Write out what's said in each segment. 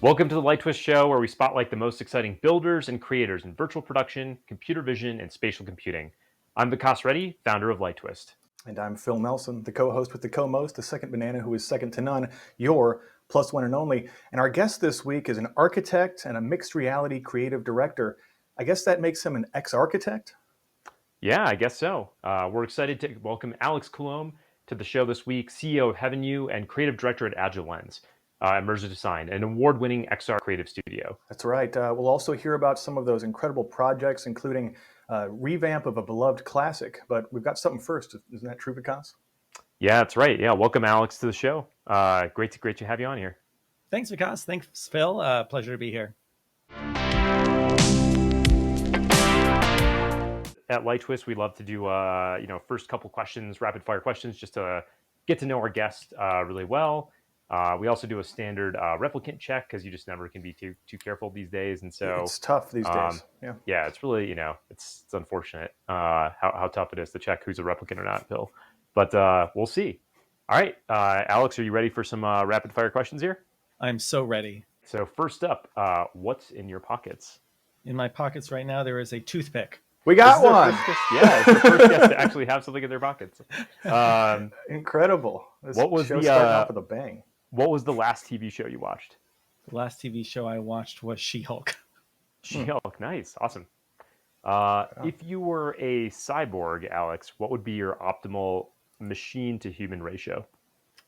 Welcome to the LightTwist Show, where we spotlight the most exciting builders and creators in virtual production, computer vision, and spatial computing. I'm Vikas Reddy, founder of LightTwist. And I'm Phil Nelson, the co-host with the co-most, the second banana who is second to none, your plus one and only. And our guest this week is an architect and a mixed reality creative director. I guess that makes him an ex-architect? Yeah, I guess so. We're excited to welcome Alex Coulombe to the show this week, CEO of Heavenue and creative director at Agile Lens. Immersive Design, an award-winning XR creative studio. That's right. We'll also hear about some of those incredible projects, including revamp of a beloved classic. But we've got something first. Isn't that true, Vikas? Yeah, that's right. Yeah, welcome Alex to the show. Great to have you on here. Thanks, Vikas. Thanks, Phil. Pleasure to be here. At LightTwist, we love to do first couple questions, rapid fire questions, just to get to know our guest really well. We also do a standard replicant check because you just never can be too careful these days, and so it's tough these days. Yeah, it's really it's unfortunate how tough it is to check who's a replicant or not, Phil. But we'll see. All right, Alex, are you ready for some rapid fire questions here? I'm so ready. So first up, what's in your pockets? In my pockets right now, there is a toothpick. We got one. It's the first guest to actually have something in their pockets. Incredible. What was the starting off with a bang? What was the last TV show you watched? The last TV show I watched was She-Hulk. She-Hulk, nice, awesome. If you were a cyborg, Alex, what would be your optimal machine to human ratio?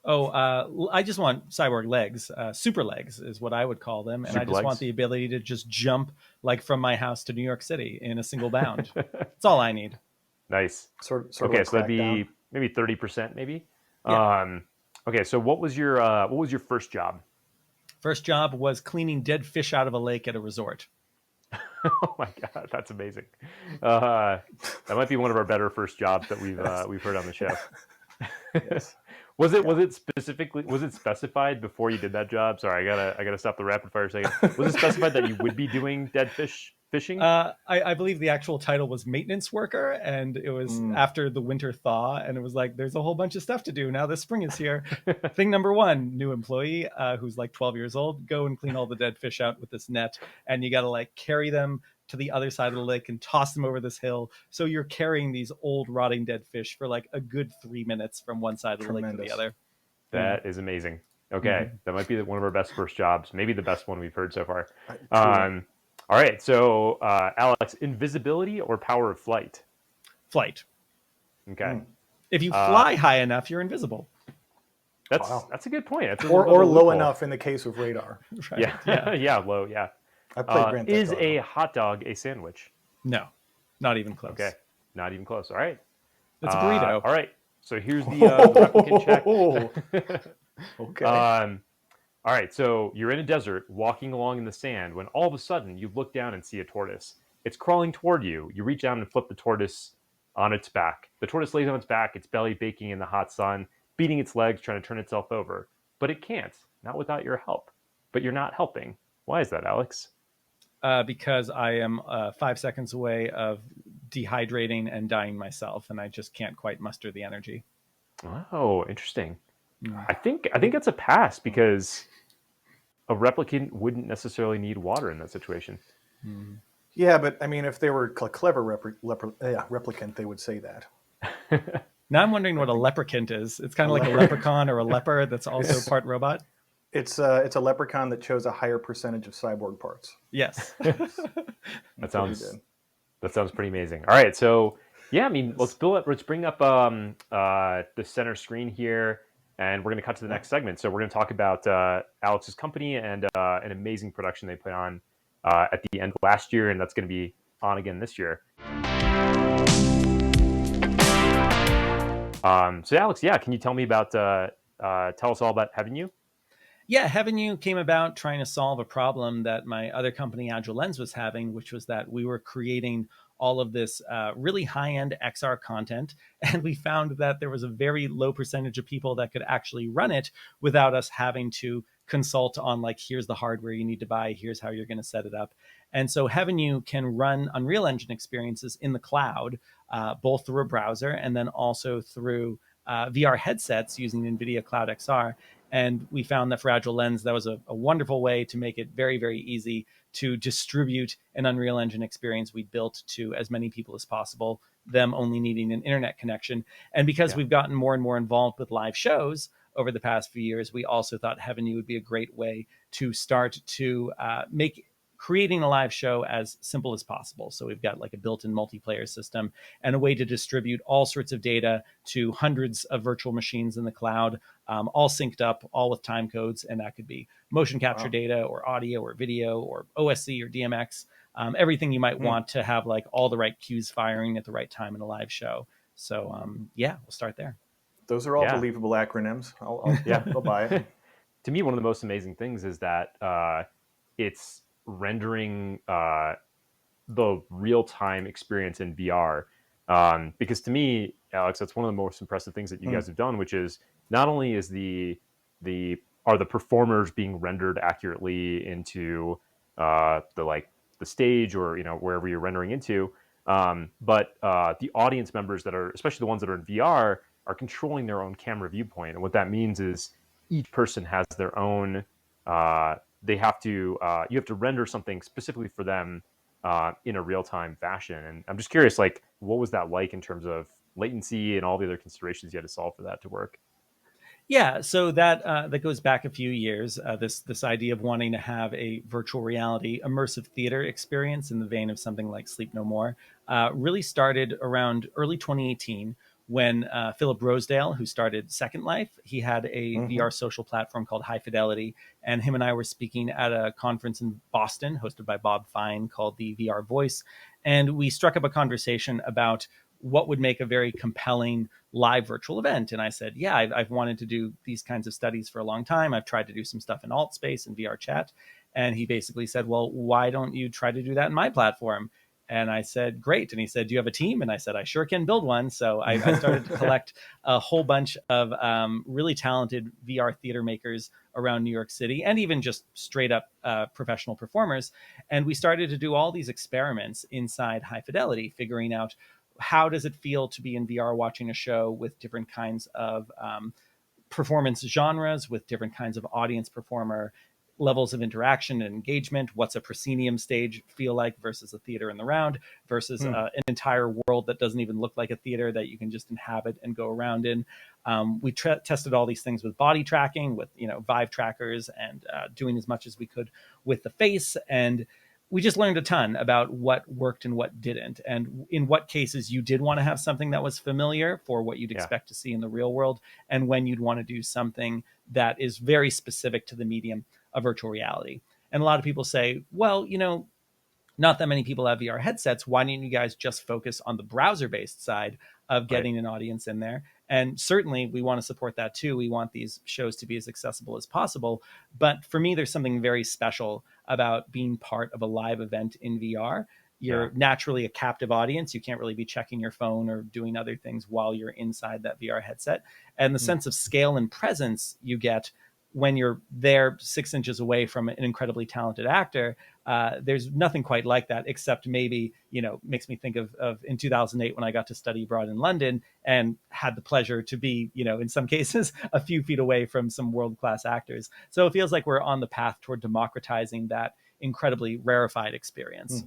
I just want cyborg legs. Super legs is what I would call them. And I just want the ability to just jump like from my house to New York City in a single bound. That's all I need. Nice. Sort okay, of so that'd be maybe 30%, maybe. Yeah. Okay, so what was your first job? First job was cleaning dead fish out of a lake at a resort. Oh my God, that's amazing. That might be one of our better first jobs that we've heard on the show. Yes. Was it specified before you did that job? Sorry, I gotta stop the rapid fire a second. Was it specified that you would be doing dead fishing? I believe the actual title was maintenance worker, and it was after the winter thaw, and it was like, there's a whole bunch of stuff to do now. The spring is here. Thing number one, new employee who's like 12 years old, go and clean all the dead fish out with this net, and you got to like carry them to the other side of the lake and toss them over this hill. So you're carrying these old rotting dead fish for like a good 3 minutes from one side of the lake to the other. That is amazing. Okay, that might be one of our best first jobs, maybe the best one we've heard so far. All right, so Alex, invisibility or power of flight? Flight. Okay. If you fly high enough, you're invisible. That's a good point. That's or low enough in the case of radar. Right. Yeah, low. Yeah. I played Grand Theft Is Auto. a hot dog a sandwich? No, not even close. Okay, not even close. All right. It's a burrito. All right. So here's the replicant check. Okay. All right. So you're in a desert, walking along in the sand, when all of a sudden you look down and see a tortoise. It's crawling toward you. You reach down and flip the tortoise on its back. The tortoise lays on its back, its belly baking in the hot sun, beating its legs, trying to turn itself over. But it can't, not without your help. But you're not helping. Why is that, Alex? Because I am 5 seconds away of dehydrating and dying myself, and I just can't quite muster the energy. Oh, interesting. I think that's a pass because a replicant wouldn't necessarily need water in that situation. Yeah, but I mean, if they were a clever replicant, they would say that. Now I'm wondering what a leprechaun is. It's kind of like a leprechaun or a leper that's also part robot. It's a leprechaun that shows a higher percentage of cyborg parts. Yes. That sounds pretty amazing. All right, so yeah, I mean, let's bring up the center screen here, and we're going to cut to the next segment. So we're going to talk about Alex's company and an amazing production they put on at the end of last year, and that's going to be on again this year. So Alex, can you tell me about tell us all about Heavenue? Yeah, Heavenue came about trying to solve a problem that my other company, Agile Lens, was having, which was that we were creating all of this really high-end XR content. And we found that there was a very low percentage of people that could actually run it without us having to consult on, like, here's the hardware you need to buy, here's how you're going to set it up. And so Heavenue can run Unreal Engine experiences in the cloud, both through a browser and then also through VR headsets using NVIDIA Cloud XR. And we found that for Agile Lens, that was a wonderful way to make it very, very easy to distribute an Unreal Engine experience we built to as many people as possible, them only needing an internet connection. And because we've gotten more and more involved with live shows over the past few years, we also thought Heavenue would be a great way to start to make creating a live show as simple as possible. So we've got like a built-in multiplayer system and a way to distribute all sorts of data to hundreds of virtual machines in the cloud, all synced up, all with time codes. And that could be motion capture data or audio or video or OSC or DMX, everything you might want to have like all the right cues firing at the right time in a live show. So we'll start there. Those are all believable acronyms. I'll buy it. To me, one of the most amazing things is that it's rendering the real-time experience in VR. Because to me, Alex, that's one of the most impressive things that you guys have done, which is not only is the performers being rendered accurately into the stage or wherever you're rendering into, but the audience members that are, especially the ones that are in VR, are controlling their own camera viewpoint. And what that means is each person has their own. You have to render something specifically for them in a real-time fashion. And I'm just curious, like, what was that like in terms of latency and all the other considerations you had to solve for that to work? Yeah, so that goes back a few years. This idea of wanting to have a virtual reality immersive theater experience in the vein of something like Sleep No More really started around early 2018 when Philip Rosedale, who started Second Life, he had a VR social platform called High Fidelity, and him and I were speaking at a conference in Boston hosted by Bob Fine called the VR Voice, and we struck up a conversation about what would make a very compelling live virtual event. And I said, yeah, I've wanted to do these kinds of studies for a long time. I've tried to do some stuff in alt space and VR chat. And he basically said, well, why don't you try to do that in my platform? And I said, great. And he said, do you have a team? And I said, I sure can build one. So I started to collect a whole bunch of really talented VR theater makers around New York City, and even just straight up professional performers. And we started to do all these experiments inside High Fidelity, figuring out how does it feel to be in VR watching a show with different kinds of performance genres, with different kinds of audience performer levels of interaction and engagement. What's a proscenium stage feel like versus a theater in the round versus an entire world that doesn't even look like a theater that you can just inhabit and go around in. We tested all these things with body tracking, with Vive trackers, and doing as much as we could with the face. And we just learned a ton about what worked and what didn't, and in what cases you did want to have something that was familiar for what you'd expect to see in the real world, and when you'd want to do something that is very specific to the medium of virtual reality. And a lot of people say, well, not that many people have VR headsets. Why didn't you guys just focus on the browser-based side of getting an audience in there? And certainly we want to support that too. We want these shows to be as accessible as possible. But for me, there's something very special about being part of a live event in VR. You're naturally a captive audience. You can't really be checking your phone or doing other things while you're inside that VR headset. And the sense of scale and presence you get when you're there 6 inches away from an incredibly talented actor, there's nothing quite like that, except maybe, makes me think of in 2008 when I got to study abroad in London and had the pleasure to be, in some cases, a few feet away from some world-class actors. So it feels like we're on the path toward democratizing that incredibly rarefied experience.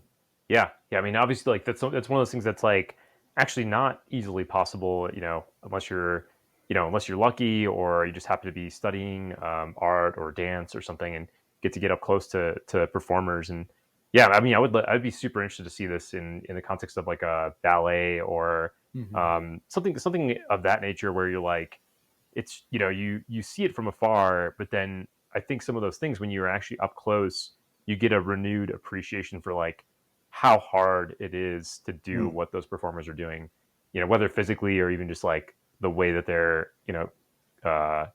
Yeah. I mean, obviously, like that's one of those things that's like actually not easily possible, unless you're lucky or you just happen to be studying art or dance or something and get up close to performers. And yeah, I mean, I'd be super interested to see this in the context of like a ballet or something of that nature, where you're like, it's you see it from afar, but then I think some of those things when you're actually up close, you get a renewed appreciation for like how hard it is to do what those performers are doing, whether physically or even just like the way that they're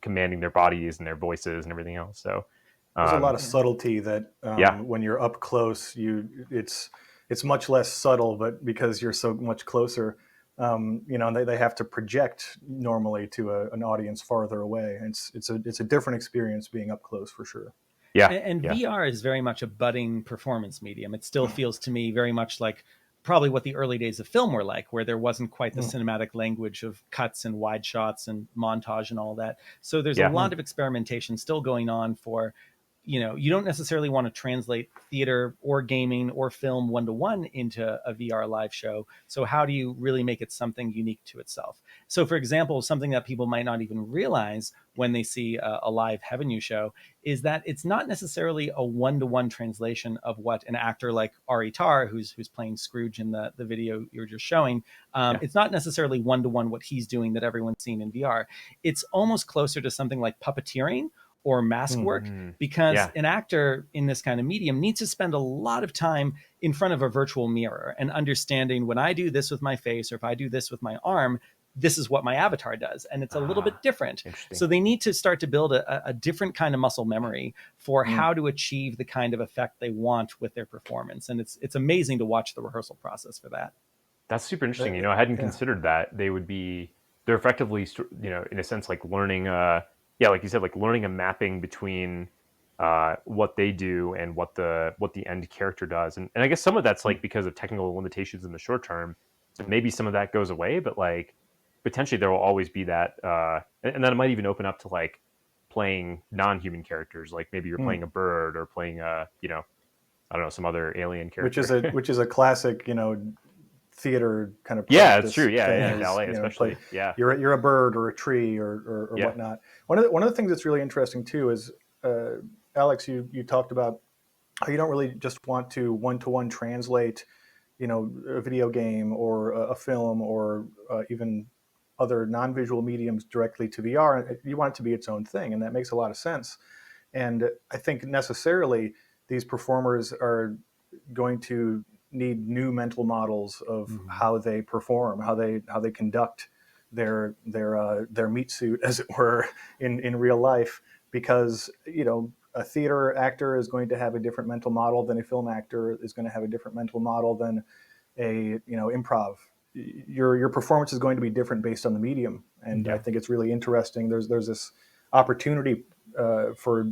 commanding their bodies and their voices and everything else. So there's a lot of subtlety that when you're up close, it's it's much less subtle, but because you're so much closer, they have to project normally to an audience farther away. It's a different experience being up close for sure. Yeah, And yeah, VR is very much a budding performance medium. It still feels to me very much like probably what the early days of film were like, where there wasn't quite the cinematic language of cuts and wide shots and montage and all that. So there's a yeah. lot of experimentation still going on for, you don't necessarily want to translate theater or gaming or film one-to-one into a VR live show. So how do you really make it something unique to itself? So for example, something that people might not even realize when they see a live Heavenue show is that it's not necessarily a one-to-one translation of what an actor like Ari Tar, who's playing Scrooge in the video you were just showing, it's not necessarily one-to-one what he's doing that everyone's seen in VR. It's almost closer to something like puppeteering or mask work, because an actor in this kind of medium needs to spend a lot of time in front of a virtual mirror and understanding, when I do this with my face or if I do this with my arm, this is what my avatar does. And it's a little bit different. So they need to start to build a different kind of muscle memory for how to achieve the kind of effect they want with their performance. And it's amazing to watch the rehearsal process for that. That's super interesting. I hadn't considered that. They're effectively, in a sense, like learning, like you said, like learning a mapping between what they do and what the end character does. And I guess some of that's like because of technical limitations in the short term. So maybe some of that goes away, but like potentially there will always be that. And then it might even open up to like playing non-human characters. Like maybe you're playing a bird or playing I don't know, some other alien character. Which is a classic, theater kind of it's true. Yeah, ballet especially. You're a bird or a tree or whatnot. One of the things that's really interesting too is Alex, you talked about how you don't really just want to one-to-one translate, a video game or a film or even other non-visual mediums directly to VR. You want it to be its own thing, and that makes a lot of sense. And I think necessarily these performers are going to need new mental models of how they perform, how they conduct their meat suit, as it were, in real life, because a theater actor is going to have a different mental model than a film actor is going to have a different mental model than a improv. Your performance is going to be different based on the medium, and I think it's really interesting. There's this opportunity for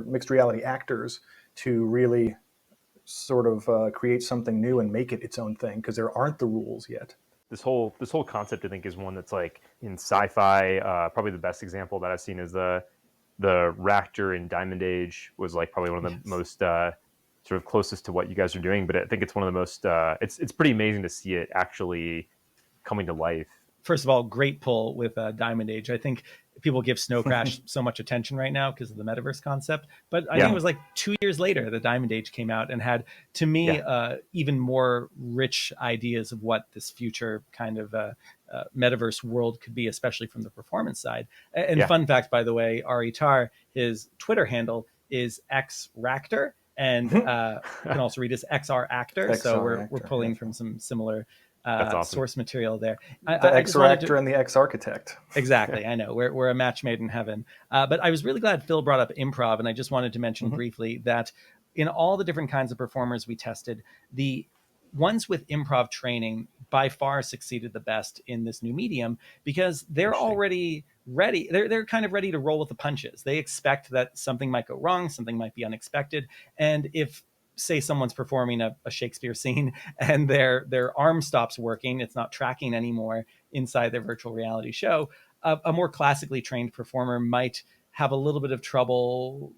mixed reality actors to really sort of create something new and make it its own thing, because there aren't the rules yet. This whole concept, I think, is one that's like in sci-fi. Probably the best example that I've seen is the Raptor in Diamond Age was like probably one of the most sort of closest to what you guys are doing. But I think it's one of the most. It's pretty amazing to see it actually coming to life. First of all, great pull with Diamond Age. I think people give Snow Crash so much attention right now because of the metaverse concept. But I think it was like 2 years later that Diamond Age came out and had, to me, even more rich ideas of what this future kind of metaverse world could be, especially from the performance side. And fun fact, by the way, Ari Tar, his Twitter handle is XRactor. And you can also read as XR Actor. So we're pulling from some similar awesome. Source material there. The X-Raptor and the X-Architect. Exactly. I know we're a match made in heaven. But I was really glad Phil brought up improv. And I just wanted to mention briefly that in all the different kinds of performers we tested, the ones with improv training by far succeeded the best in this new medium, because they're already ready. They're kind of ready to roll with the punches. They expect that something might go wrong, something might be unexpected. And if, say, someone's performing a Shakespeare scene and their arm stops working, it's not tracking anymore inside their virtual reality show, a more classically trained performer might have a little bit of trouble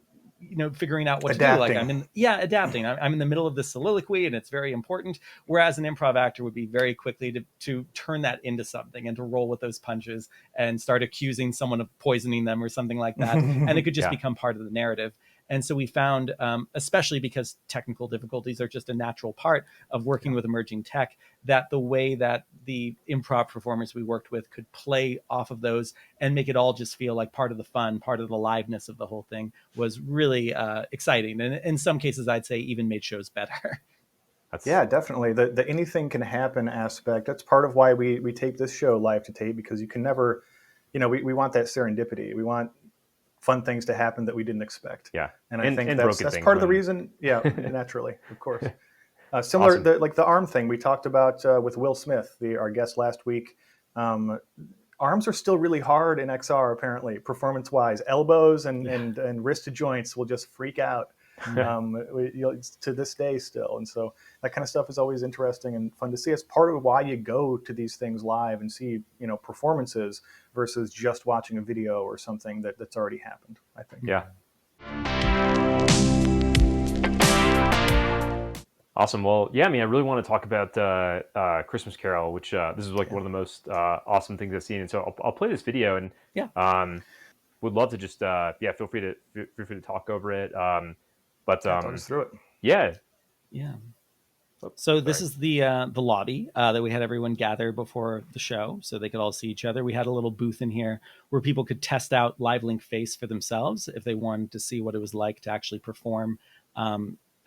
figuring out what adapting. To do. Like adapting. I'm in the middle of this soliloquy and it's very important. Whereas an improv actor would be very quickly to turn that into something and to roll with those punches and start accusing someone of poisoning them or something like that. And it could just become part of the narrative. And so we found, especially because technical difficulties are just a natural part of working with emerging tech, that the way that the improv performers we worked with could play off of those and make it all just feel like part of the fun, part of the liveness of the whole thing was really exciting. And in some cases, I'd say even made shows better. Yeah, definitely. The anything can happen aspect, that's part of why we tape this show live to tape, because you can never, we want that serendipity. We want fun things to happen that we didn't expect. Yeah. And I think that's part of the reason. Yeah, naturally, of course. Similar, Awesome. like the arm thing we talked about with Will Smith, our guest last week. Um, Arms are still really hard in XR, apparently, performance-wise. Elbows and wrist joints will just freak out to this day still. And so that kind of stuff is always interesting and fun to see. It's part of why you go to these things live and see, performances versus just watching a video or something that's already happened, I think. Yeah. Awesome. Well, yeah, I mean, I really want to talk about Christmas Carol, which this is like one of the most awesome things I've seen. And so I'll play this video and would love to just feel free to talk over it. Talk us through it. Yeah. So this is the lobby that we had everyone gather before the show so they could all see each other. We had a little booth in here where people could test out Live Link Face for themselves if they wanted to see what it was like to actually perform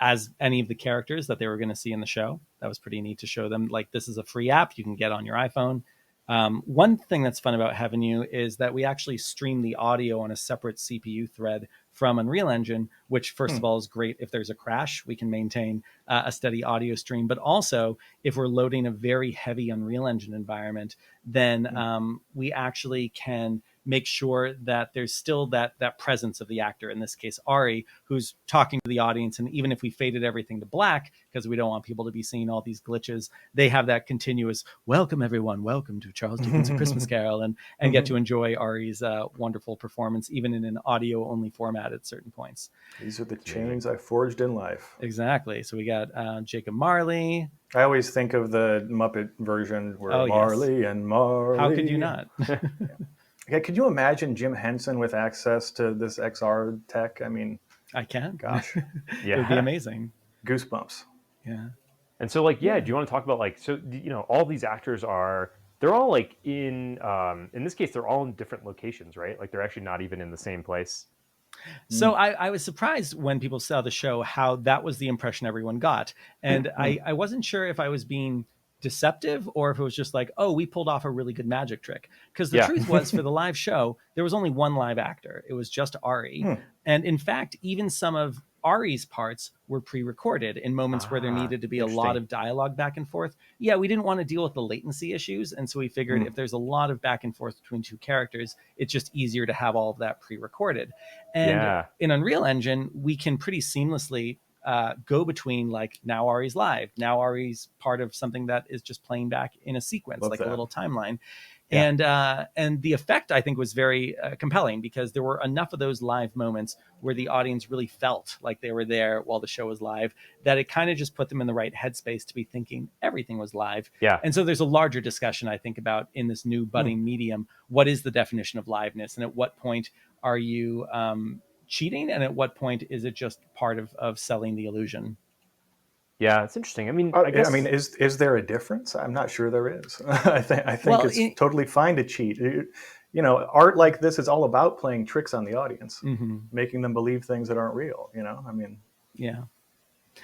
as any of the characters that they were going to see in the show. That was pretty neat to show them. Like, this is a free app you can get on your iPhone. One thing that's fun about Heavenue is that we actually stream the audio on a separate CPU thread from Unreal Engine, which first of all is great. If there's a crash, we can maintain a steady audio stream. But also, if we're loading a very heavy Unreal Engine environment, then we actually can make sure that there's still that presence of the actor, in this case Ari, who's talking to the audience. And even if we faded everything to black, because we don't want people to be seeing all these glitches, they have that continuous welcome everyone, welcome to Charles Dickens' A Christmas Carol, and get to enjoy Ari's wonderful performance even in an audio only format at certain points. These are the chains I forged in life. Exactly. So we got Jacob Marley. I always think of the Muppet version where Marley and Marley. How could you not? Yeah, could you imagine Jim Henson with access to this XR tech? I mean, I can. Gosh. It would be amazing. Goosebumps. Yeah. And so, like, do you want to talk about, like, so, all these actors they're all like in this case, they're all in different locations, right? Like, they're actually not even in the same place. So I was surprised when people saw the show how that was the impression everyone got. And I wasn't sure if I was being deceptive or if it was just like, oh, we pulled off a really good magic trick. Because the truth was, for the live show, there was only one live actor. It was just Ari. And in fact, even some of Ari's parts were pre-recorded in moments where there needed to be a lot of dialogue back and forth. Yeah, we didn't want to deal with the latency issues. And so we figured if there's a lot of back and forth between two characters, it's just easier to have all of that pre-recorded. And in Unreal Engine, we can pretty seamlessly go between, like, now Ari's live, now Ari's part of something that is just playing back in a sequence, like a little timeline. And the effect, I think, was very compelling because there were enough of those live moments where the audience really felt like they were there while the show was live, that it kind of just put them in the right headspace to be thinking everything was live. And so there's a larger discussion, I think, about in this new budding medium, what is the definition of liveness, and at what point are you cheating, and at what point is it just part of selling the illusion? Yeah, it's interesting. I mean, I guess, is there a difference? I'm not sure there is. I think it's totally fine to cheat. Art like this is all about playing tricks on the audience, making them believe things that aren't real.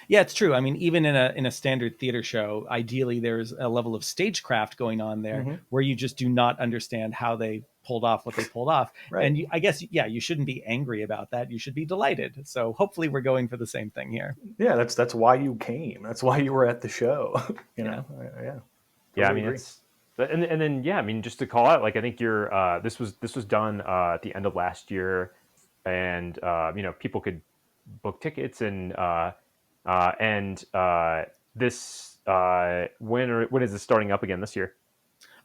Yeah, it's true. I mean, even in a standard theater show, ideally there's a level of stagecraft going on there where you just do not understand how they pulled off what they pulled off. And I guess, you shouldn't be angry about that. You should be delighted. So hopefully we're going for the same thing here. Yeah, that's why you came. That's why you were at the show. I mean, it's and then I mean, just to call out, like, I think this was done at the end of last year, and people could book tickets and this when is this starting up again this year?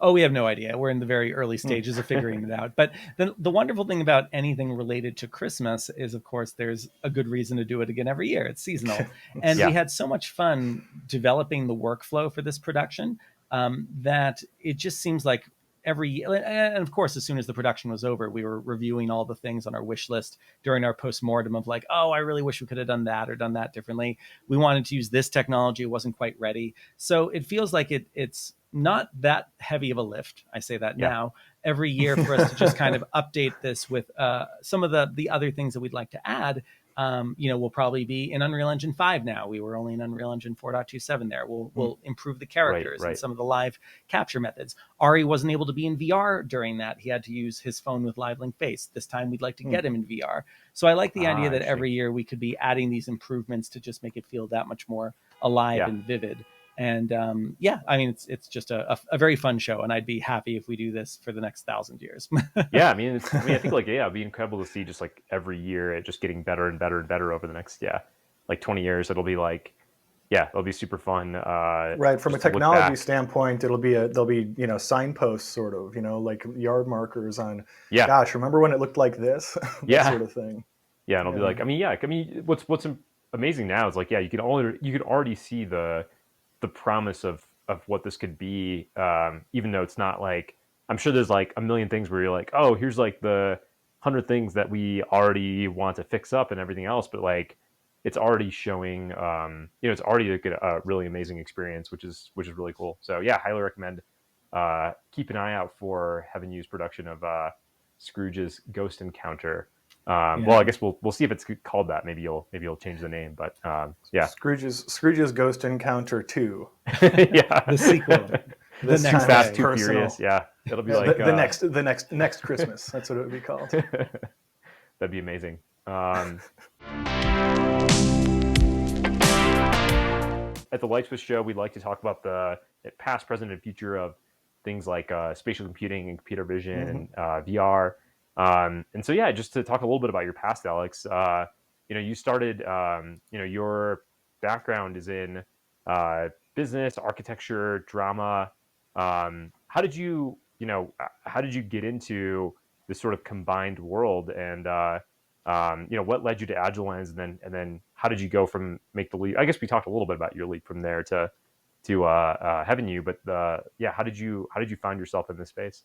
Oh, we have no idea. We're in the very early stages of figuring it out. But the wonderful thing about anything related to Christmas is, of course, there's a good reason to do it again every year. It's seasonal. And we had so much fun developing the workflow for this production that it just seems like every year. And of course, as soon as the production was over, we were reviewing all the things on our wish list during our postmortem of like, oh, I really wish we could have done that or done that differently. We wanted to use this technology. It wasn't quite ready. So it feels like it's not that heavy of a lift. I say that now every year for us to just kind of update this with some of the other things that we'd like to add. We'll probably be in Unreal Engine 5 now. We were only in Unreal Engine 4.27 there. We'll improve the characters and some of the live capture methods. Ari wasn't able to be in VR during that. He had to use his phone with Live Link Face. This time we'd like to get him in VR. So I like the idea that every year we could be adding these improvements to just make it feel that much more alive Yeah. and vivid. And I mean, it's just a very fun show, and I'd be happy if we do this for the next 1,000 years. Yeah, I mean, I think like, yeah, it'd be incredible to see just like every year it just getting better and better and better over the next, like 20 years. It'll be like, yeah, it'll be super fun. Right. From a just to look technology back. standpoint, there'll be, signposts sort of, like yard markers on, Yeah, gosh, remember when it looked like this? That yeah, sort of thing. yeah. And it'll be Yeah. like, I mean, what's amazing now is like, yeah, you could already see the promise of what this could be. Even though it's not like, I'm sure there's like a million things where you're like, oh, here's like the 100 things that we already want to fix up and everything else, but like it's already showing, it's already a really amazing experience, which is really cool. So yeah, highly recommend. Keep an eye out for Heavenue's production of Scrooge's Ghost Encounter. Well, I guess we'll see if it's called that. Maybe you'll change the name, but yeah. Scrooge's Ghost Encounter 2. Yeah, the sequel. The Too next Fast, Too personal. Furious. Yeah, it'll be like the next Christmas. That's what it would be called. That'd be amazing. At the LightTwist Show, we'd like to talk about the past, present, and future of things like spatial computing and computer vision and VR. And so, yeah, just to talk a little bit about your past, Alex. You started. Your background is in business, architecture, drama. How did you get into this sort of combined world, and what led you to Agile Lens, and then how did you go from make the leap? I guess we talked a little bit about your leap from there to Heavenue, but how did you find yourself in this space?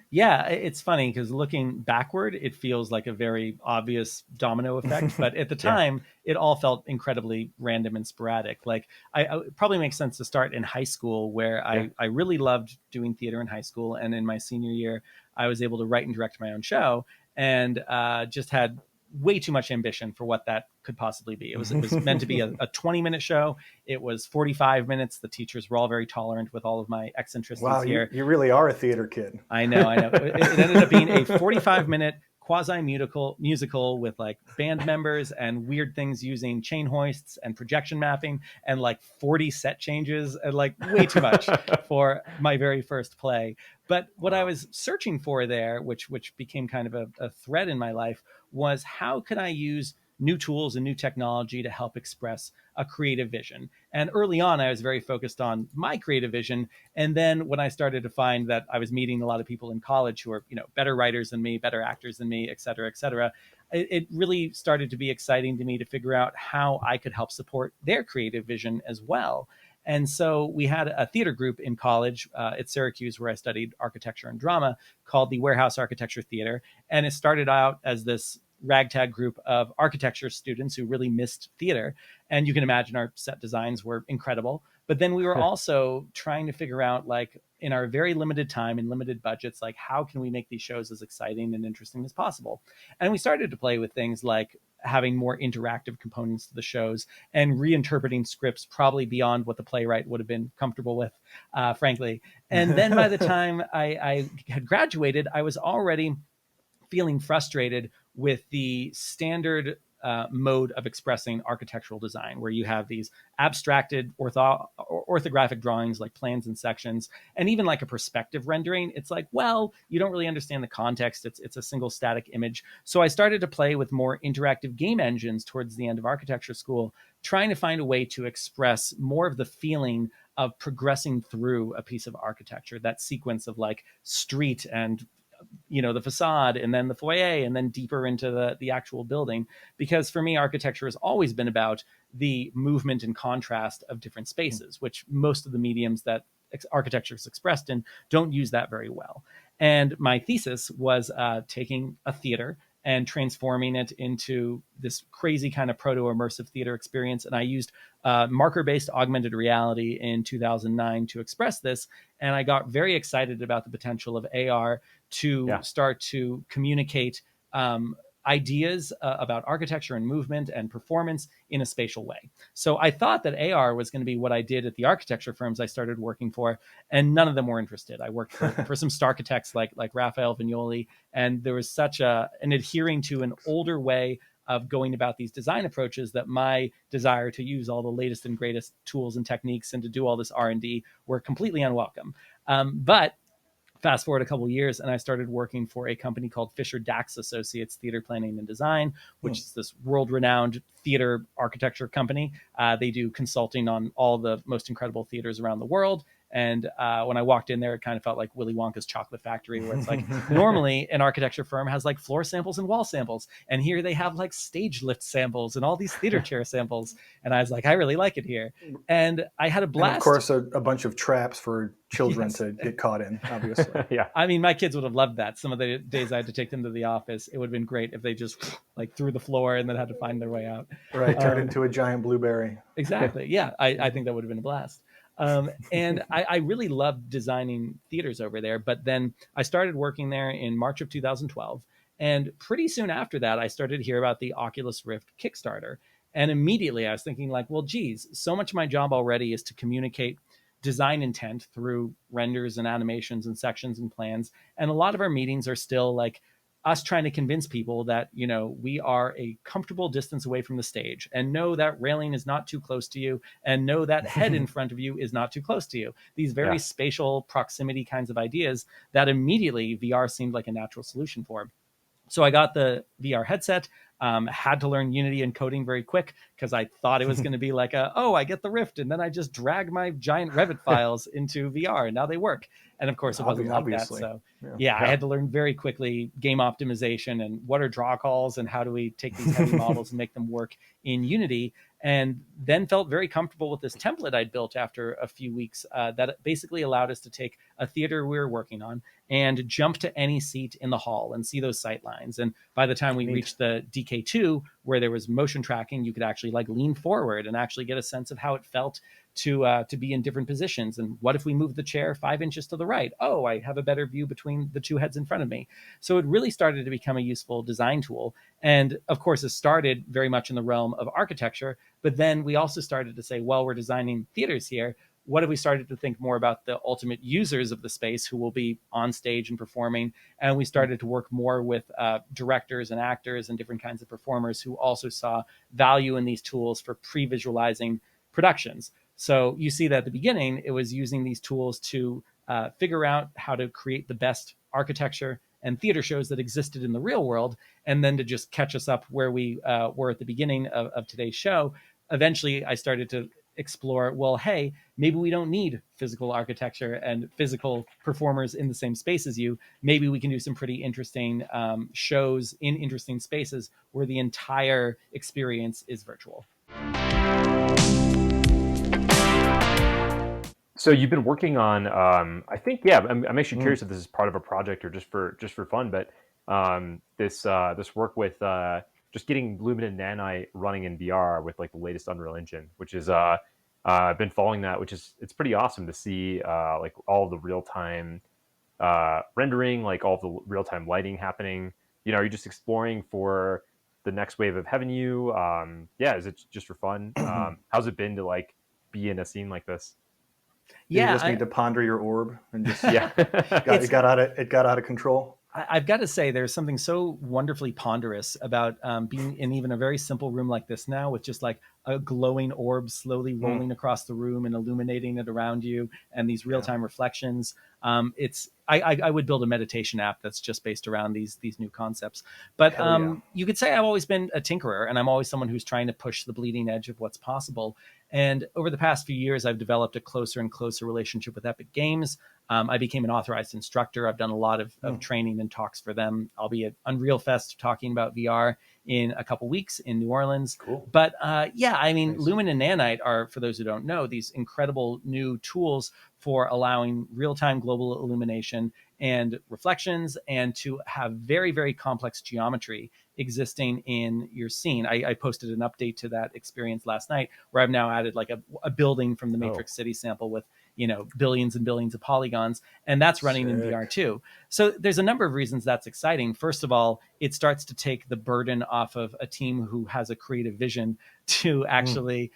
Yeah, it's funny because looking backward, it feels like a very obvious domino effect. But at the time, it all felt incredibly random and sporadic. Like it probably makes sense to start in high school, where I really loved doing theater in high school. And in my senior year, I was able to write and direct my own show, and just had way too much ambition for what that could possibly be. It was meant to be a 20-minute show. It was 45 minutes. The teachers were all very tolerant with all of my eccentricities. Wow, here. You really are a theater kid. I know. It ended up being a 45-minute quasi-musical with like band members and weird things using chain hoists and projection mapping and like 40 set changes and like way too much for my very first play. But what I was searching for there, which became kind of a thread in my life, was how could I use new tools and new technology to help express a creative vision. And early on, I was very focused on my creative vision. And then when I started to find that I was meeting a lot of people in college who are, better writers than me, better actors than me, et cetera, it really started to be exciting to me to figure out how I could help support their creative vision as well. And so we had a theater group in college at Syracuse, where I studied architecture and drama, called the Warehouse Architecture Theater. And it started out as this ragtag group of architecture students who really missed theater. And you can imagine our set designs were incredible. But then we were also trying to figure out, like, in our very limited time and limited budgets, like, how can we make these shows as exciting and interesting as possible? And we started to play with things like having more interactive components to the shows and reinterpreting scripts probably beyond what the playwright would have been comfortable with, frankly. And then by the time I had graduated, I was already feeling frustrated with the standard mode of expressing architectural design, where you have these abstracted orthographic drawings like plans and sections, and even like a perspective rendering. It's like, well, you don't really understand the context. It's a single static image. So I started to play with more interactive game engines towards the end of architecture school, trying to find a way to express more of the feeling of progressing through a piece of architecture, that sequence of like street and the facade, and then the foyer, and then deeper into the actual building. Because for me, architecture has always been about the movement and contrast of different spaces, which most of the mediums that architecture is expressed in don't use that very well. And my thesis was taking a theater and transforming it into this crazy kind of proto-immersive theater experience. And I used marker-based augmented reality in 2009 to express this. And I got very excited about the potential of AR to start to communicate ideas about architecture and movement and performance in a spatial way. So I thought that AR was going to be what I did at the architecture firms I started working for, and none of them were interested. I worked for some starchitects like Raphael Vignoli, and there was such an adhering to an older way of going about these design approaches that my desire to use all the latest and greatest tools and techniques and to do all this R&D were completely unwelcome. But fast forward a couple of years, and I started working for a company called Fisher Dax Associates Theater Planning and Design, which is this world-renowned theater architecture company. They do consulting on all the most incredible theaters around the world. And when I walked in there, it kind of felt like Willy Wonka's chocolate factory, where it's like normally an architecture firm has like floor samples and wall samples. And here they have like stage lift samples and all these theater chair samples. And I was like, I really like it here. And I had a blast. And of course, a bunch of traps for children to get caught in, obviously. Yeah. I mean, my kids would have loved that. Some of the days I had to take them to the office, it would have been great if they just like threw the floor and then had to find their way out. Right, turned into a giant blueberry. Exactly. Yeah, I think that would have been a blast. And I really loved designing theaters over there. But then I started working there in March of 2012. And pretty soon after that, I started to hear about the Oculus Rift Kickstarter. And immediately I was thinking like, well, geez, so much of my job already is to communicate design intent through renders and animations and sections and plans. And a lot of our meetings are still like us trying to convince people that, you know, we are a comfortable distance away from the stage, and know that railing is not too close to you, and know that head in front of you is not too close to you. These very spatial proximity kinds of ideas that immediately VR seemed like a natural solution for. So I got the VR headset, had to learn Unity and coding very quick because I thought it was going to be like I get the Rift and then I just drag my giant Revit files into VR and now they work. And of course it wasn't like that. So I had to learn very quickly game optimization and what are draw calls and how do we take these heavy models and make them work in Unity. And then felt very comfortable with this template I'd built after a few weeks that basically allowed us to take a theater we were working on and jump to any seat in the hall and see those sight lines. And by the time we reached the DK2, where there was motion tracking, you could actually like lean forward and actually get a sense of how it felt to be in different positions. And what if we move the chair 5 inches to the right? Oh, I have a better view between the two heads in front of me. So it really started to become a useful design tool. And of course, it started very much in the realm of architecture. But then we also started to say, well, we're designing theaters here. What if we started to think more about the ultimate users of the space who will be on stage and performing? And we started to work more with directors and actors and different kinds of performers who also saw value in these tools for pre-visualizing productions. So you see that at the beginning, it was using these tools to figure out how to create the best architecture and theater shows that existed in the real world, and then to just catch us up where we were at the beginning of today's show. Eventually, I started to explore, well, hey, maybe we don't need physical architecture and physical performers in the same space as you. Maybe we can do some pretty interesting shows in interesting spaces where the entire experience is virtual. So you've been working on, I think, I'm actually curious if this is part of a project or just for fun, but this work with just getting Lumen and Nanite running in VR with like the latest Unreal Engine, which is I've been following that, it's pretty awesome to see like all the real time rendering, like all the real time lighting happening. You know, are you just exploring for the next wave of Heavenue? Is it just for fun? How's it been to like be in a scene like this? You just need to ponder your orb and just it got out of control. I've got to say, there's something so wonderfully ponderous about being in even a very simple room like this now, with just like a glowing orb slowly rolling across the room and illuminating it around you, and these real-time reflections. I would build a meditation app that's just based around these new concepts. But you could say I've always been a tinkerer, and I'm always someone who's trying to push the bleeding edge of what's possible. And over the past few years, I've developed a closer and closer relationship with Epic Games. I became an authorized instructor. I've done a lot of training and talks for them. I'll be at Unreal Fest talking about VR in a couple weeks in New Orleans. Cool. But nice. Lumen and Nanite are, for those who don't know, these incredible new tools for allowing real-time global illumination and reflections, and to have very, very complex geometry existing in your scene. I posted an update to that experience last night, where I've now added like a building from the Matrix City sample with, you know, billions and billions of polygons, and that's running in VR too. So there's a number of reasons that's exciting. First of all, it starts to take the burden off of a team who has a creative vision to actually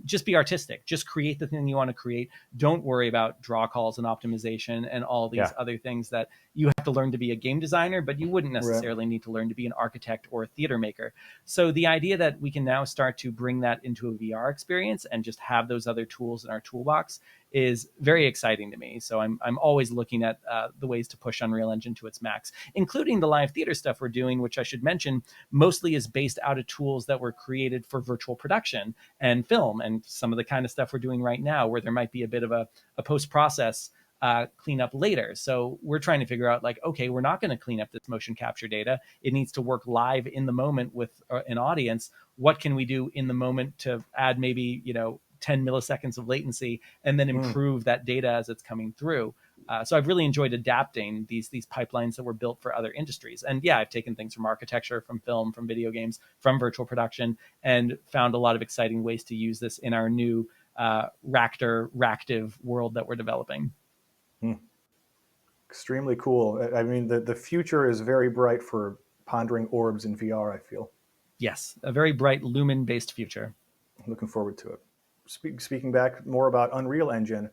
Just be artistic. Just create the thing you want to create. Don't worry about draw calls and optimization and all these other things that you have to learn to be a game designer, but you wouldn't necessarily need to learn to be an architect or a theater maker. So the idea that we can now start to bring that into a VR experience and just have those other tools in our toolbox is very exciting to me. So I'm always looking at the ways to push Unreal Engine to its max, including the live theater stuff we're doing, which I should mention mostly is based out of tools that were created for virtual production and film, and some of the kind of stuff we're doing right now where there might be a bit of a post-process cleanup later. So we're trying to figure out, like, okay, we're not going to clean up this motion capture data. It needs to work live in the moment with an audience. What can we do in the moment to add maybe, 10 milliseconds of latency and then improve that data as it's coming through? So I've really enjoyed adapting these pipelines that were built for other industries. And yeah, I've taken things from architecture, from film, from video games, from virtual production, and found a lot of exciting ways to use this in our new Ractive world that we're developing. Extremely cool. I mean, the future is very bright for pondering orbs in VR, I feel. Yes, a very bright lumen-based future. Looking forward to it. Speaking back more about Unreal Engine,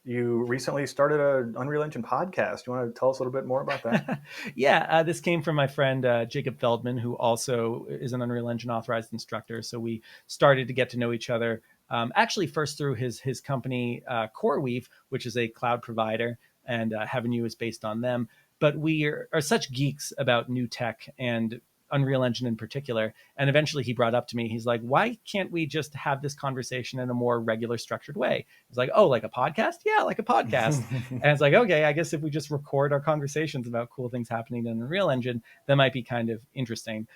you recently started an Unreal Engine podcast. You want to tell us a little bit more about that? Yeah, this came from my friend Jacob Feldman, who also is an Unreal Engine authorized instructor. So we started to get to know each other, actually first through his company, CoreWeave, which is a cloud provider, and Heavenue is based on them. But we are such geeks about new tech and Unreal Engine in particular. And eventually he brought up to me, he's like, why can't we just have this conversation in a more regular, structured way? It's like, oh, like a podcast? Yeah, like a podcast. And it's like, okay, I guess if we just record our conversations about cool things happening in Unreal Engine, that might be kind of interesting.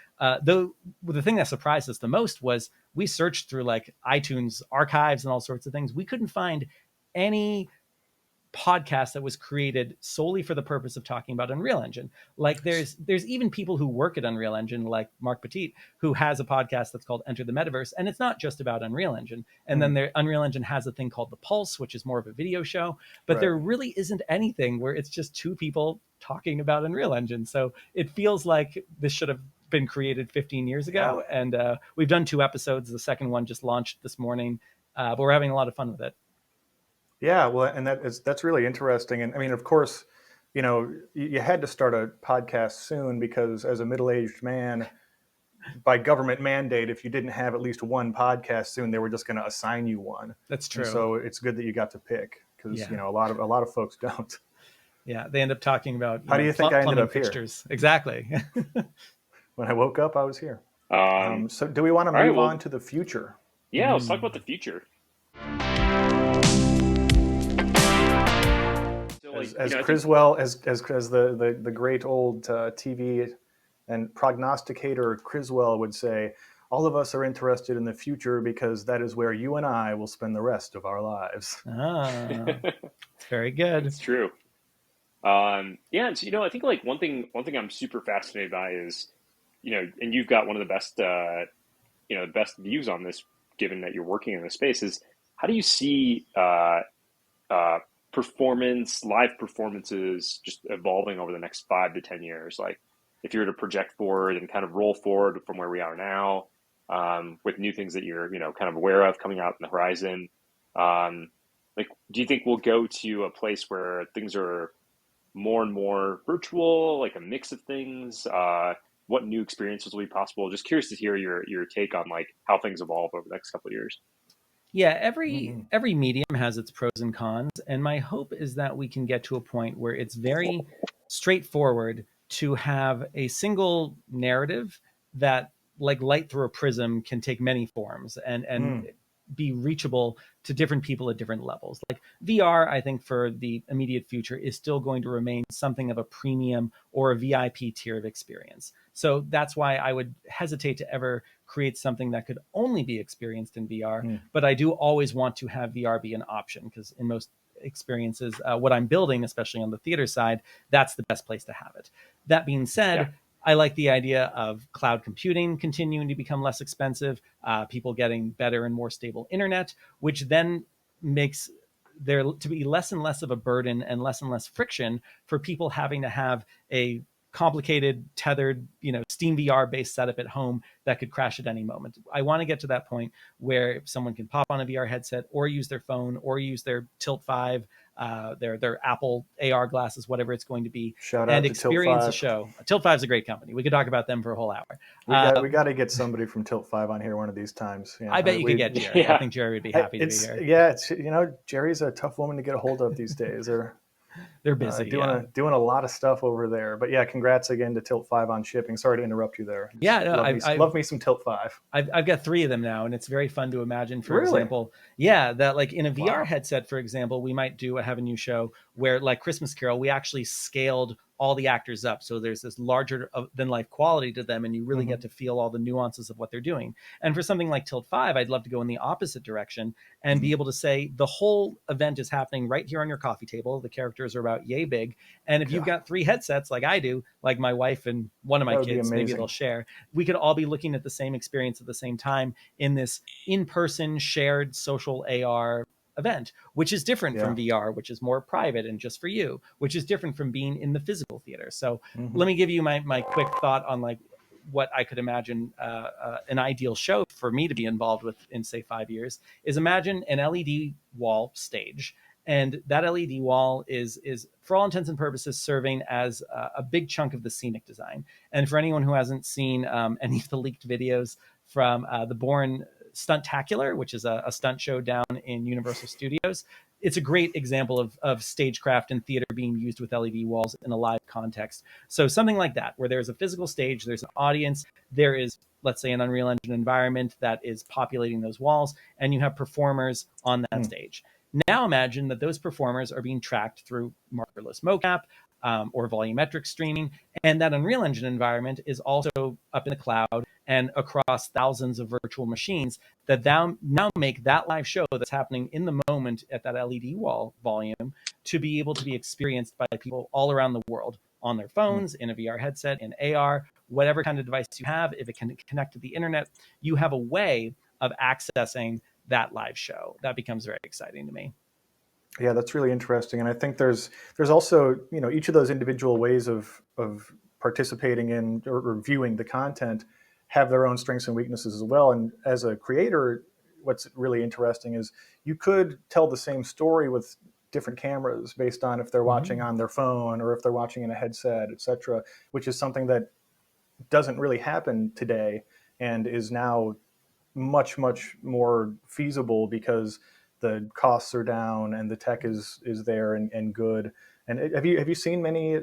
Though the thing that surprised us the most was we searched through like iTunes archives and all sorts of things. We couldn't find any podcast that was created solely for the purpose of talking about Unreal Engine. Like there's even people who work at Unreal Engine, like Mark Petit, who has a podcast that's called Enter the Metaverse, and it's not just about Unreal Engine. And then Unreal Engine has a thing called The Pulse, which is more of a video show, but there really isn't anything where it's just two people talking about Unreal Engine. So it feels like this should have been created 15 years ago. And we've done 2 episodes. The second one just launched this morning, but we're having a lot of fun with it. Yeah, well, and that's really interesting. And I mean, of course, you had to start a podcast soon because as a middle-aged man, by government mandate, if you didn't have at least one podcast soon, they were just going to assign you one. That's true. And so it's good that you got to pick because a lot of folks don't. Yeah, they end up talking about how do you think I ended up fixtures. Here? Exactly. When I woke up, I was here. So do we want to move on to the future? Yeah, let's talk about the future. As Criswell, as the great old TV and prognosticator Criswell would say, all of us are interested in the future because that is where you and I will spend the rest of our lives. It's very good. It's true. And so, I think like one thing I'm super fascinated by is, and you've got one of the best, best views on this, given that you're working in the space, is how do you see live performances just evolving over the next 5 to 10 years? Like if you were to project forward and kind of roll forward from where we are now, with new things that you're, kind of aware of coming out in the horizon, like, do you think we'll go to a place where things are more and more virtual, like a mix of things? What new experiences will be possible? Just curious to hear your take on like how things evolve over the next couple of years. Yeah, every medium has its pros and cons, and my hope is that we can get to a point where it's very straightforward to have a single narrative that, like light through a prism, can take many forms and be reachable to different people at different levels. Like VR, I think for the immediate future is still going to remain something of a premium or a VIP tier of experience. So that's why I would hesitate to ever create something that could only be experienced in VR. But I do always want to have VR be an option because in most experiences, what I'm building, especially on the theater side, that's the best place to have it. That being said, I like the idea of cloud computing continuing to become less expensive, people getting better and more stable internet, which then makes there to be less and less of a burden and less friction for people having to have a complicated, tethered, Steam VR based setup at home that could crash at any moment. I want to get to that point where someone can pop on a VR headset or use their phone or use their Tilt 5, their Apple AR glasses, whatever it's going to be, Shout and out to Tilt experience 5. a show. Tilt 5 is a great company. We could talk about them for a whole hour. We got to get somebody from Tilt 5 on here one of these times. I bet you could get Jerry. Yeah. I think Jerry would be happy to be here. Yeah, it's Jerry's a tough woman to get a hold of these days. They're busy, doing a lot of stuff over there. But yeah, congrats again to Tilt 5 on shipping. Sorry to interrupt you there. Love me some Tilt 5. I've got 3 of them now, and it's very fun to imagine, for example, that like in a VR headset, for example, we might do a Heavenue show where, like Christmas Carol, we actually scaled all the actors up. So there's this larger than life quality to them, and you really get to feel all the nuances of what they're doing. And for something like Tilt 5, I'd love to go in the opposite direction and be able to say the whole event is happening right here on your coffee table. The characters are about yay big. And if you've got 3 headsets like I do, like my wife and one of my kids, maybe they'll share, we could all be looking at the same experience at the same time in this in-person shared social AR event, which is different from VR, which is more private and just for you, which is different from being in the physical theater. So let me give you my quick thought on like what I could imagine an ideal show for me to be involved with in, say, 5 years is imagine an LED wall stage. And that LED wall is for all intents and purposes serving as a big chunk of the scenic design. And for anyone who hasn't seen any of the leaked videos from the Bourne Stuntacular, which is a stunt show down in Universal Studios, it's a great example of stagecraft and theater being used with LED walls in a live context. So something like that, where there's a physical stage, there's an audience, there is, let's say, an Unreal Engine environment that is populating those walls, and you have performers on that stage. Now imagine that those performers are being tracked through markerless mocap or volumetric streaming, and that Unreal Engine environment is also up in the cloud and across thousands of virtual machines that now make that live show that's happening in the moment at that LED wall volume to be able to be experienced by people all around the world on their phones, in a VR headset, in AR, whatever kind of device you have. If it can connect to the internet, you have a way of accessing that live show. That becomes very exciting to me. Yeah, that's really interesting. And I think there's also, each of those individual ways of participating in or viewing the content have their own strengths and weaknesses as well. And as a creator, what's really interesting is you could tell the same story with different cameras based on if they're watching on their phone or if they're watching in a headset, et cetera, which is something that doesn't really happen today and is now much, much more feasible because the costs are down and the tech is there and good. And have you seen many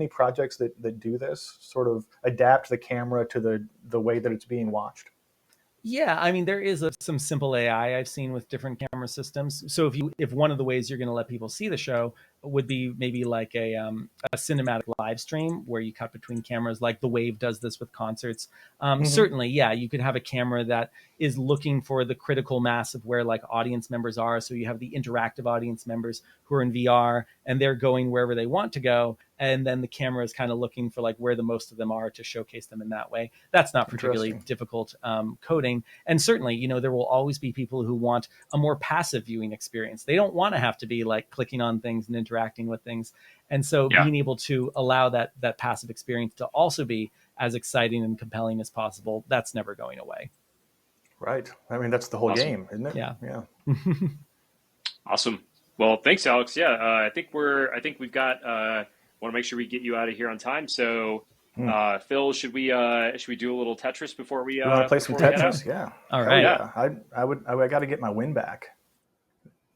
projects that do this, sort of adapt the camera to the way that it's being watched? Yeah, I mean, there is some simple AI I've seen with different camera systems. So if one of the ways you're going to let people see the show would be maybe like a cinematic live stream where you cut between cameras, like The Wave does this with concerts. Certainly, yeah, you could have a camera that is looking for the critical mass of where like audience members are. So you have the interactive audience members who are in VR and they're going wherever they want to go. And then the camera is kind of looking for like where the most of them are to showcase them in that way. That's not particularly difficult coding. And certainly, there will always be people who want a more passive viewing experience. They don't want to have to be like clicking on things and interacting with things. And so being able to allow that passive experience to also be as exciting and compelling as possible, that's never going away. Right. I mean, that's the whole game, isn't it? Yeah. Awesome. Well, thanks, Alex. Yeah, I think we've got. Want to make sure we get you out of here on time. So, Phil, should we do a little Tetris before we? You want to play some Tetris? Yeah. All right. Yeah. I got to get my win back.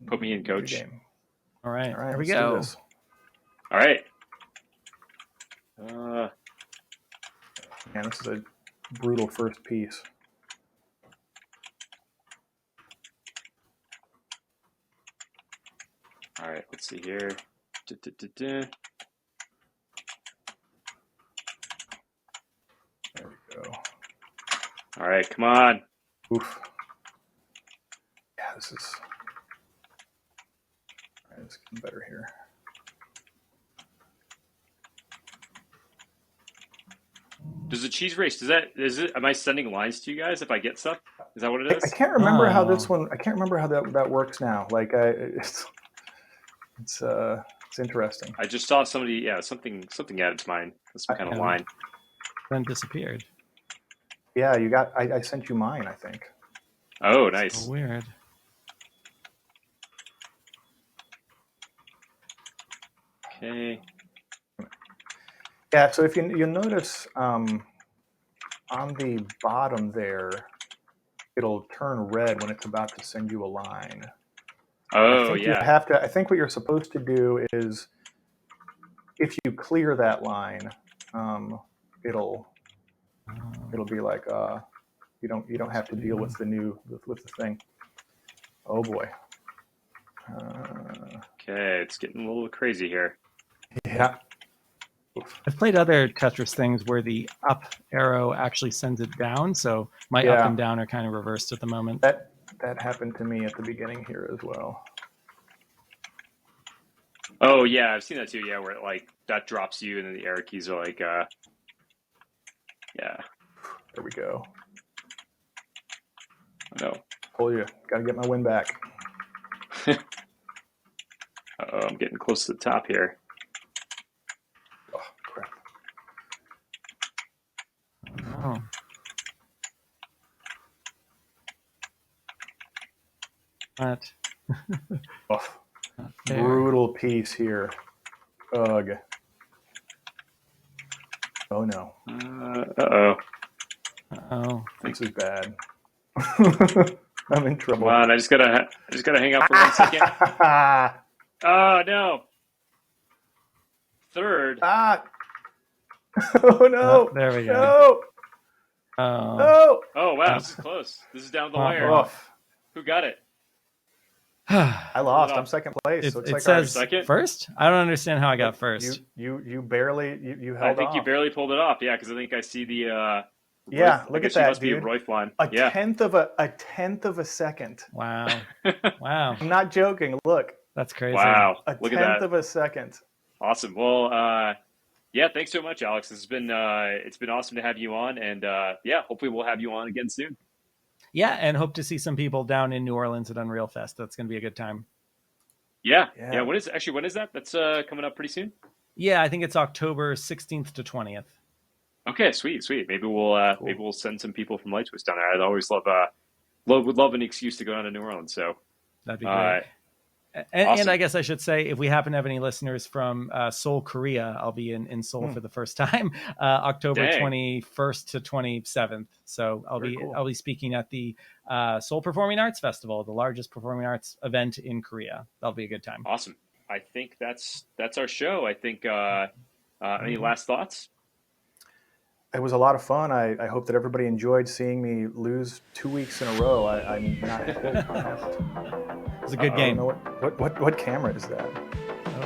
Put me in, coach. All right. Here we let's go. do this. All right. Man, this is a brutal first piece. All right. Let's see here. There we go. All right. Come on. Oof. Yeah, this is. All right, it's getting better here. Does the cheese race? Am I sending lines to you guys if I get stuff? Is that what it is? I can't remember how this one. I can't remember how that works now. Like it's It's interesting. I just saw somebody, something added to mine. Some kind of line. Then disappeared. Yeah, I sent you mine, I think. Oh, nice. So weird. Okay. Yeah, so if you'll notice on the bottom there, it'll turn red when it's about to send you a line. Oh, I think what you're supposed to do is, if you clear that line, it'll be like you don't have to deal with the thing. Oh boy. Okay, it's getting a little crazy here. Yeah. I've played other Tetris things where the up arrow actually sends it down, so my up and down are kind of reversed at the moment. That happened to me at the beginning here as well. Oh yeah, I've seen that too. Yeah, where it, like, that drops you, and then the arrow keys are like, yeah. There we go. No. Told you, gotta get my win back. Uh-oh, I'm getting close to the top here. Oh crap. Oh. What? Oh, brutal piece here. Ugh. Oh no. Uh-oh. Oh. This is bad. I'm in trouble. Come on, I just gotta hang out for 1 second. Oh no. Third. Oh no. There we go. No. No. Oh wow, this is close. This is down the wire. Oh. Who got it? I lost. I'm second place. So it says second? First? I don't understand how I got first. You barely you held I think off. you barely pulled it off. Yeah, because I think I see the look at that, dude. Royf line. A tenth of a second. Wow. Wow. I'm not joking. Look. That's crazy. Wow. Look at that. A tenth of a second. Awesome. Well, yeah, thanks so much, Alex. It's been awesome to have you on, and hopefully we'll have you on again soon. Yeah, and hope to see some people down in New Orleans at Unreal Fest. That's going to be a good time. Yeah. When is that? That's coming up pretty soon. Yeah, I think it's October 16th to 20th. Okay, sweet. Maybe we'll send some people from LightTwist down there. I'd always would love an excuse to go down to New Orleans. So that'd be great. And, awesome. And I guess I should say, if we happen to have any listeners from Seoul, Korea, I'll be in Seoul for the first time, October 21st to 27th. So I'll be speaking at the Seoul Performing Arts Festival, the largest performing arts event in Korea. That'll be a good time. Awesome. I think that's our show. I think any last thoughts? It was a lot of fun. I hope that everybody enjoyed seeing me lose 2 weeks in a row. I'm not good. It was a good game. What camera is that?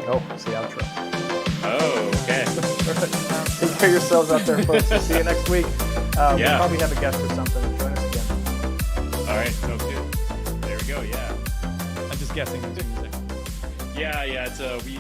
Oh, it's the outro. Oh, okay. Take care of yourselves out there, folks. See you next week. We'll probably have a guest or something. Join us again. All right, sounds good. There we go. Yeah. I'm just guessing. Yeah. It's we